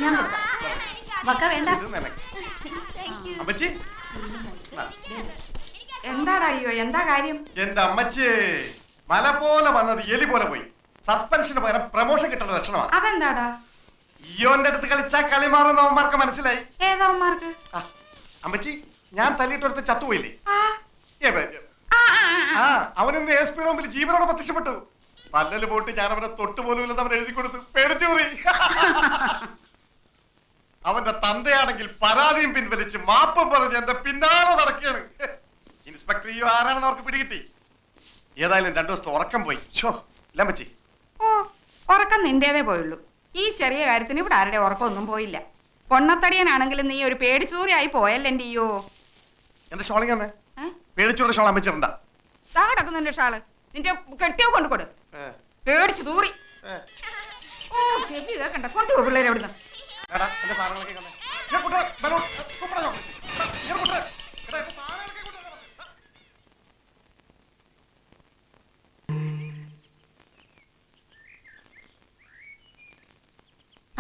ഞാൻ വക്ക വേണ്ട. അമ്മച്ചി എന്താടാ അയ്യോ, എന്താ കാര്യം? എന്റെ അമ്മച്ചി മല പോലെ വന്നത് എലി പോലെ പോയി. സസ്പെൻഷന് പകരം പ്രമോഷൻ കിട്ടുന്ന ലക്ഷണമാണ്. അതെന്താടാ? ഇയോന്റെ അടുത്ത് കളിച്ചാ കളി മാറുന്ന അവന്മാർക്ക് മനസ്സിലായി. ഏതവന്മാർക്ക്? അമ്മച്ചി ഞാൻ തല്ലിയിട്ടടുത്ത് ചത്തുപോയില്ലേ, അവനിന്ന് എസ് പിയുടെ മുമ്പിൽ ജീവനോടെ പ്രത്യക്ഷപ്പെട്ടു. തല്ലല് പോയിട്ട് ഞാൻ അവനെ തൊട്ടുപോലും ഇല്ലെന്ന് അവൻ എഴുതി കൊടുത്തു. പേടിച്ചു പോയി. അവന്റെ തന്തയാണെങ്കിൽ പരാതിയും പിൻവലിച്ച് മാപ്പം പറഞ്ഞ് എന്റെ പിന്നാലെ നടക്കുകയാണ്. ഇൻസ്പെക്ടർ ഈ ആരാണെന്ന് അവർക്ക് പിടികിട്ടി. ഏതായാലും 2 ദിവസത്തെ ഉറക്കം പോയി. ലമ്മച്ചി, ഓ, ഉറക്കം നിന്റേതേ പോയുള്ളൂ. ഈ ചെറിയ കാര്യത്തിന് ഇവിടെ ആരുടെ ഉറക്കമൊന്നും പോയില്ല. പൊണ്ണത്തടിയനാണെങ്കിലും നീ ഒരു പേടിച്ചൂറിയായി പോയല്ലേ അയ്യോ. എന്റെ ഷോളിങ് തന്നെ പേടിച്ചൂറിന്റെ ഷോൾ അമ്മച്ചിട്ടുണ്ടാ. കിടക്കുന്നു എന്റെ ഷാള്. നിന്റെ കെട്ടിയോ കൊണ്ടുകൊടു. പേടിച്ചു തൂറി. ഓ, ചെവി കേക്കണ്ട. കൊണ്ടുപോ പിള്ളേരെ എവിടുന്ന്.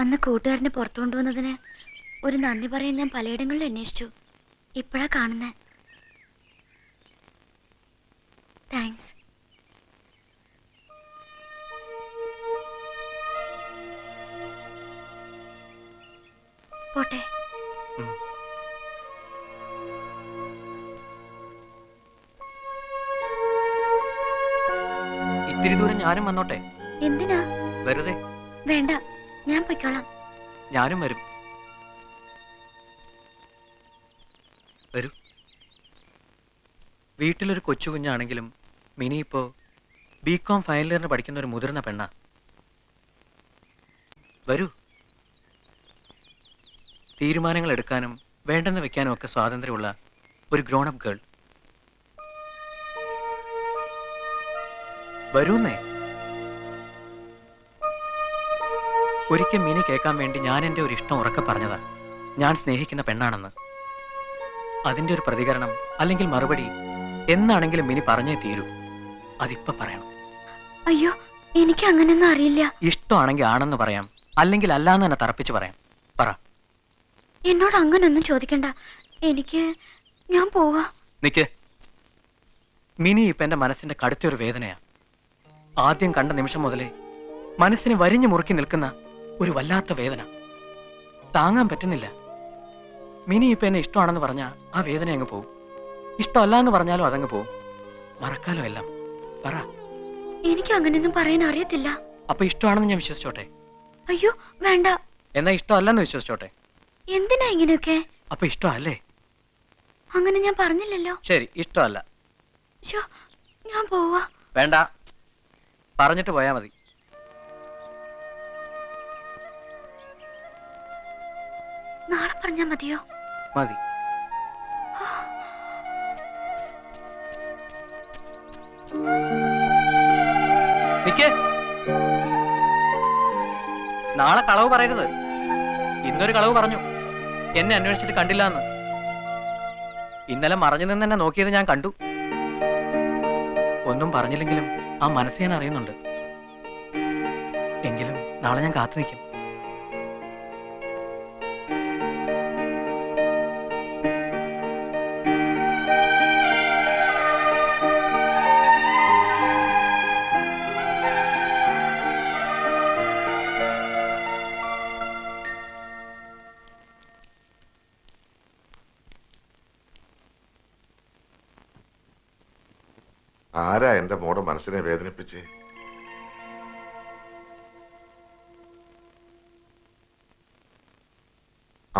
അന്ന് കൂട്ടുകാരനെ പുറത്തു കൊണ്ടുവന്നതിന് ഒരു നന്ദി പറയാൻ ഞാൻ പലയിടങ്ങളിലും അന്വേഷിച്ചു. ഇപ്പോഴാ കാണുന്നേ. താങ്ക്സ്. പോട്ടെ. ഇത്തിരി ദൂരം ഞാനും വന്നോട്ടെ? എന്തിനാ? വെറുതെ. വേണ്ട, ഞാൻ പൊയ്ക്കോളാം. ഞാനും വരും. വരൂ. വീട്ടിലൊരു കൊച്ചു കുഞ്ഞാണെങ്കിലും മിനി ഇപ്പോ ബികോം ഫൈനൽ ഇയറിന് പഠിക്കുന്ന ഒരു മുതിർന്ന പെണ്ണാ. വരൂ. തീരുമാനങ്ങൾ എടുക്കാനും വേണ്ടെന്ന് വെക്കാനും ഒക്കെ സ്വാതന്ത്ര്യമുള്ള ഒരു ഗ്രോൺ അപ്പ് ഗേൾ. വരൂന്നേ. ഒരിക്കൽ മിനി കേൾക്കാൻ വേണ്ടി ഞാൻ എൻ്റെ ഒരു ഇഷ്ടം ഉറക്കെ പറഞ്ഞതാ, ഞാൻ സ്നേഹിക്കുന്ന പെണ്ണാണെന്ന്. അതിൻ്റെ ഒരു പ്രതികരണം അല്ലെങ്കിൽ മറുപടി എന്നാണെങ്കിലും മിനി പറഞ്ഞേ തീരൂ. അതിപ്പോ പറയണം. അയ്യോ, എനിക്ക് അങ്ങനെയൊന്നും അറിയില്ല. ഇഷ്ടമാണെങ്കിൽ ആണെന്ന് പറയാം, അല്ലെങ്കിൽ അല്ലാന്ന് തന്നെ തറപ്പിച്ച് പറയാം. പറ. എന്നോട് അങ്ങനൊന്നും ചോദിക്കണ്ട. ഞാൻ പോവാ. നിക്ക്. മിനി ഇപ്പൊ എന്റെ മനസ്സിന്റെ കടുത്തൊരു വേദനയാ. ആദ്യം കണ്ട നിമിഷം മുതലേ മനസ്സിനെ വരിഞ്ഞു മുറുക്കി നിൽക്കുന്ന ഒരു വല്ലാത്ത വേദന. താങ്ങാൻ പറ്റുന്നില്ല. മിനി ഇപ്പൊ എന്നെ ഇഷ്ടമാണെന്ന് പറഞ്ഞാൽ ആ വേദന അങ്ങ് പോവും. ഇഷ്ടമല്ല എന്ന് പറഞ്ഞാലും അതങ്ങ് പോവും. മറക്കാലോ എല്ലാം. പറ. എനിക്ക് അങ്ങനെയൊന്നും പറയാൻ അറിയത്തില്ല. അപ്പൊ ഇഷ്ടമാണെന്ന് ഞാൻ വിശ്വസിച്ചോട്ടെ? അയ്യോ വേണ്ട. എന്നാ ഇഷ്ടമല്ലെന്ന് വിശ്വസിച്ചോട്ടെ? എന്തിനാ ഇങ്ങനെയൊക്കെ? അപ്പൊ ഇഷ്ടമല്ലേ? അങ്ങനെ ഞാൻ പറഞ്ഞില്ലല്ലോ. ശരി, ഇഷ്ടമല്ല. ഞാൻ പോവാ. വേണ്ട, പറഞ്ഞിട്ട് പോയാ മതി. നാളെ പറഞ്ഞാ മതിയോ? മതി. നിക്ക്. നാളെ കളവ് പറയരുത്. ഇന്നൊരു കളവ് പറഞ്ഞു. എന്നെ അന്വേഷിച്ചിട്ട് കണ്ടില്ല എന്ന്. ഇന്നലെ മറഞ്ഞു നിന്ന് എന്നെ നോക്കിയത് ഞാൻ കണ്ടു. ഒന്നും പറഞ്ഞില്ലെങ്കിലും ആ മനസ്സ് ഞാൻ അറിയുന്നുണ്ട്. എങ്കിലും നാളെ ഞാൻ കാത്തു നിൽക്കും. ആരാ എന്റെ മോടെ മനസ്സിനെ വേദനിപ്പിച്ച്?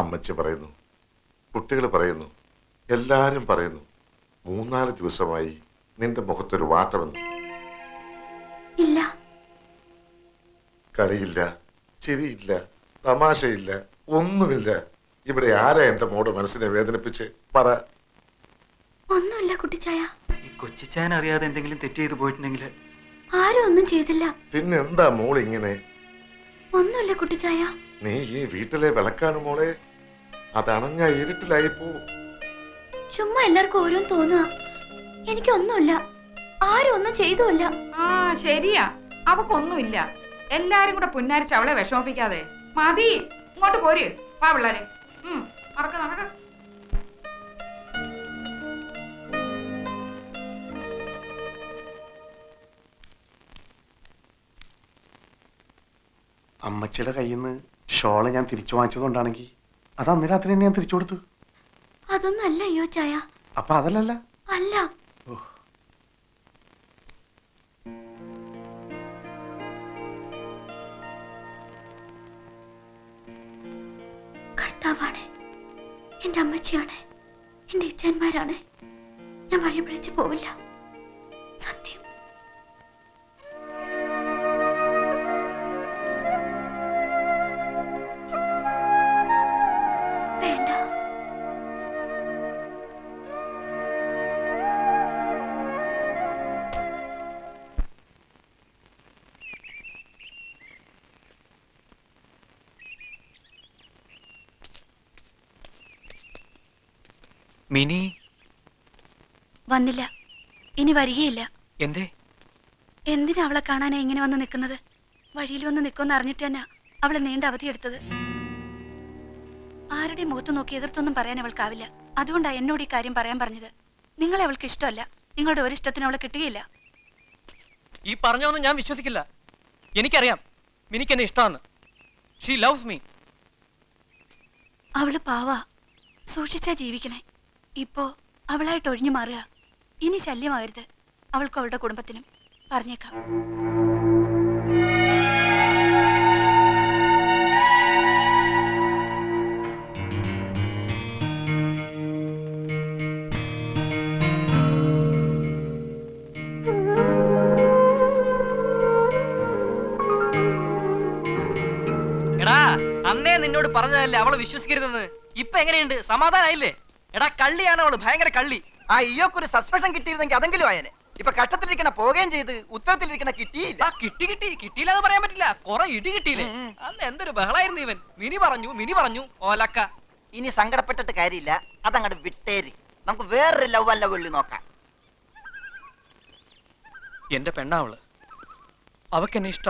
അമ്മച്ചി പറയുന്നു, കുട്ടികൾ പറയുന്നു, എല്ലാരും പറയുന്നു, 3-4 ദിവസമായി നിന്റെ മുഖത്തൊരു വാട്ടമെന്ന്. ഇല്ല. കളിയില്ല, ചിരിയില്ല, തമാശയില്ല, ഒന്നുമില്ല. ഇവിടെ ആരാ എന്റെ മോടെ മനസ്സിനെ വേദനിപ്പിച്ച്? പറ. ഒന്നുമില്ല കുട്ടിച്ചായ. കൊച്ചിച്ചാൻ അറിയാതെ എന്തെങ്കിലും തെറ്റ് ചെയ്തു പോയിട്ടുണ്ടെങ്കിൽ? ആരും ഒന്നും ചെയ്തില്ല. പിന്നെന്താ മോൾ ഇങ്ങനെ? ഒന്നുമില്ല കുട്ടിച്ചായ. നീ ഈ വീട്ടിലെ വിളക്കാണ് മോളെ. അതണഞ്ഞ ഇരുട്ടിലായി പോവും. ചുമ്മാ എല്ലാവർക്കും ഓരോന്ന് തോന്നുക. എനിക്കൊന്നുമില്ല. ആരും ഒന്നും ചെയ്തുമില്ല. ആ ശരിയാ, അവക്കൊന്നുമില്ല. എല്ലാരും കൂടെ പുന്നാരിച്ച് അവളെ വിഷമിപ്പിക്കാതെ. മതി, ഇങ്ങോട്ട് പോര്. വാ പിള്ളേരെ. നടക്ക നടക്ക. അമ്മച്ചിയുടെ കയ്യിൽ നിന്ന് ഷോള് ഞാൻ തിരിച്ചു വാങ്ങിച്ചതുകൊണ്ടാണെങ്കിൽ അത് അന്ന് രാത്രി തന്നെ ഞാൻ തിരിച്ചു കൊടുത്തു. അതൊന്നും അല്ല അയ്യോ ചായ. അപ്പൊ അതല്ലല്ല. അല്ല. കർത്താവാണ്, എന്റെ അമ്മച്ചിയാണ്, എന്റെ ഇച്ഛന്മാരാണ്. ഞാൻ വഴി പിടിച്ചു പോവില്ല, സത്യം. വേണ്ട. മിനി വന്നില്ല, ഇനി വരികയില്ല. എന്തേ? എന്തിനാ അവളെ കാണാനാ ഇങ്ങനെ വന്ന് നിൽക്കുന്നത്? വഴിയിൽ വന്ന് നിൽക്കുമെന്ന് അറിഞ്ഞിട്ട് തന്നെ അവളെ നീണ്ട അവധിയെടുത്തത്. ആരുടെ മുഖത്ത് നോക്കി എതിർത്തൊന്നും പറയാൻ അവൾക്കാവില്ല. അതുകൊണ്ടാ എന്നോട് ഈ കാര്യം പറയാൻ പറഞ്ഞത്. നിങ്ങളെ അവൾക്ക് ഇഷ്ടമല്ല. നിങ്ങളുടെ ഒരു ഇഷ്ടത്തിന് അവളെ കിട്ടുകയില്ല. ഈ പറഞ്ഞൊന്നും ഞാൻ വിശ്വസിക്കില്ല. എനിക്കറിയാം മിനിക്ക് എന്നെ ഇഷ്ടമാണ്. She loves me. അവള് പാവാ, സൂക്ഷിച്ചാ ജീവിക്കണേ. ഇപ്പോ അവളായിട്ട് ഒഴിഞ്ഞു മാറുക. ഇനി ശല്യമാകരുത് അവൾക്കും അവളുടെ കുടുംബത്തിനും. പറഞ്ഞേക്കാം. എടാ, അന്നേ നിന്നോട് പറഞ്ഞതല്ലേ അവളെ വിശ്വസിക്കരുതെന്ന്. ഇപ്പൊ എങ്ങനെയുണ്ട്? സമാധാനായില്ലേ? എടാ, കള്ളിയാണ് അവള്, ഭയങ്കര കള്ളി. ആ ഇയൊക്കൊരു സസ്പെൻഷൻ കിട്ടിയിരുന്നെങ്കിൽ അതെങ്കിലും ആയനെ. ഇപ്പൊ കഷ്ടത്തിലിരിക്കണ പോവുകയും ചെയ്ത് ഉത്തരത്തിലിരിക്കണ കിട്ടിയില്ല. കിട്ടിയില്ലെന്ന് പറയാൻ പറ്റില്ല. കൊറേ ഇടി കിട്ടിയില്ലേ? അന്ന് എന്തൊരു ബഹളായിരുന്നു ഇവൻ. മിനി പറഞ്ഞു ഓലക്ക. ഇനി സങ്കടപ്പെട്ടിട്ട് കാര്യമില്ല, അതങ്ങോട്ട് വിട്ടേര്. നമുക്ക് വേറൊരു ലവ് അല്ല വെള്ളി നോക്കാം. എന്റെ പെണ്ണാവള്, അവക്കെന്നെ ഇഷ്ട,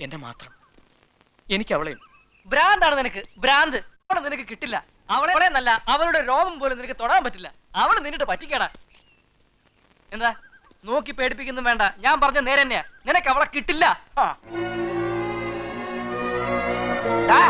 എന്നെ മാത്രം. എനിക്ക് അവളെയും. ഭ്രാന്താണ് നിനക്ക്, ഭ്രാന്ത്. അവളെ നിനക്ക് കിട്ടില്ല. അവളെ നല്ല അവളുടെ രോമം പോലും നിനക്ക് തൊടാൻ പറ്റില്ല. അവള് നിന്നിട്ട് പറ്റിക്കടാ. എന്താ നോക്കി പേടിപ്പിക്കുന്നു വേണ്ട, ഞാൻ പറഞ്ഞ നേരെ തന്നെയാ. നിനക്ക് അവളെ കിട്ടില്ല. ടാ,